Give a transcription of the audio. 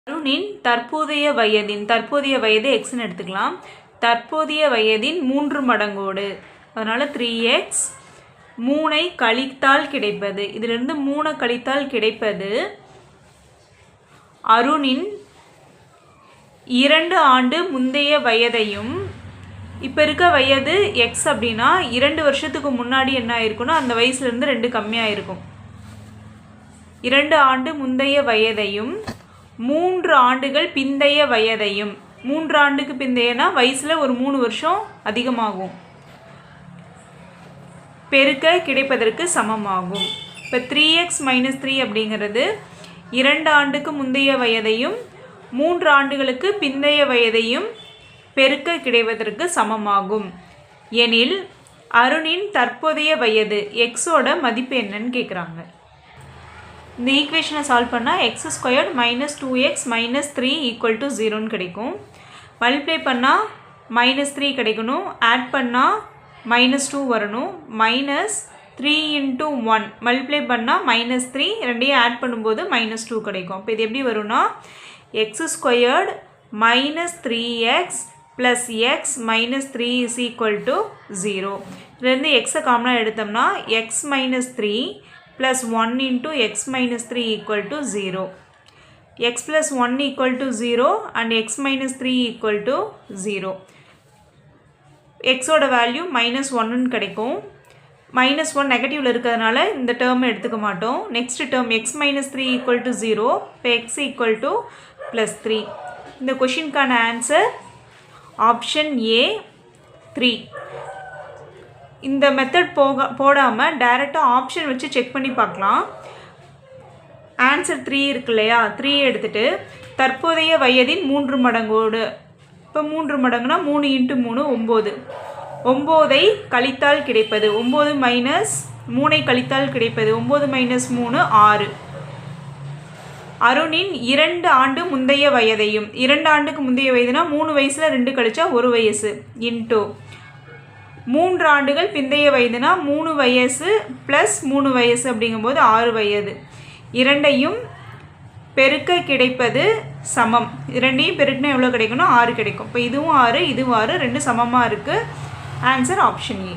அருணின் தற்போதைய வயது எக்ஸ்ன்னு எடுத்துக்கலாம். தற்போதைய வயதின் 3 மடங்கோடு, அதனால் 3x. 3ஐ கழித்தால் கிடைப்பது, இதிலிருந்து 3 கழித்தால் கிடைப்பது அருணின் 2 ஆண்டு முந்தைய வயதையும், இப்போ இருக்க வயது எக்ஸ் அப்படின்னா 2 வருஷத்துக்கு முன்னாடி என்ன ஆயிருக்குன்னா அந்த வயசுலேருந்து 2 கம்மியாக இருக்கும். 2 ஆண்டு முந்தைய வயதையும் 3 ஆண்டுகள் பிந்தைய வயதையும், 3 ஆண்டுக்கு பிந்தையனா வயசில் ஒரு 3 வருஷம் அதிகமாகும், பெருக்க கிடைப்பதற்கு சமமாகும். இப்போ 3x - 3 அப்படிங்கிறது 2 ஆண்டுக்கு முந்தைய வயதையும் 3 ஆண்டுகளுக்கு பிந்தைய வயதையும் பெருக்க கிடைப்பதற்கு சமமாகும் எனில் அருணின் தற்போதைய வயது எக்ஸோட மதிப்பு என்னன்னு கேட்குறாங்க. இந்த ஈக்குவேஷனை சால்வ் பண்ணால் x² - 2x - 3 = 0ன்னு கிடைக்கும். மல்டிப்ளை பண்ணால் -3 கிடைக்கணும், ஆட் பண்ணால் -2 வரணும். -3 × 1 மல்டிப்ளை பண்ணால் -3, ரெண்டையும் ஆட் பண்ணும்போது -2 கிடைக்கும். இப்போ இது எப்படி வரும்னா x² - 3x + x - 3 = 0. இதுலேருந்து எக்ஸை காமனாக எடுத்தோம்னா x - 3 + 1 × x - 3 = 0. x + 1 = 0 and x - 3 = 0. xோட value -1ன்னு கிடைக்கும். -1 நெகட்டிவில் இருக்கிறதுனால இந்த டேர்மை எடுத்துக்க மாட்டோம். Next term x - 3 = 0. இப்போ x = +3. இந்த கொஷினுக்கான ஆன்சர் ஆப்ஷன் A 3. இந்த மெத்தட் போடாமல் டைரெக்டாக ஆப்ஷன் வச்சு செக் பண்ணி பார்க்கலாம். ஆன்சர் 3 இருக்கு இல்லையா, 3 எடுத்துகிட்டு தற்போதைய வயதின் 3 மடங்கோடு, இப்போ 3 மடங்குனா 3 × 3 9. 9ஐ கழித்தால் கிடைப்பது, 9 - 3ஐ கழித்தால் கிடைப்பது 9 - 3 6. அருணின் 2 ஆண்டு முந்தைய வயதையும், 2 ஆண்டுக்கு முந்தைய வயதுனா 3 வயசில் 2 கழிச்சா 1 வயசு இன்டூ 3 ஆண்டுகள் பிந்தைய வயதுனா 3 வயசு + 3 வயசு அப்படிங்கும்போது 6 வயது. இரண்டையும் பெருக்க கிடைப்பது சமம். இரண்டையும் பெருக்கினா எவ்வளோ கிடைக்கும்னா 6 கிடைக்கும். இப்போ இதுவும் 6 இதுவும் 6, 2 சமமாக இருக்குது. Answer option A.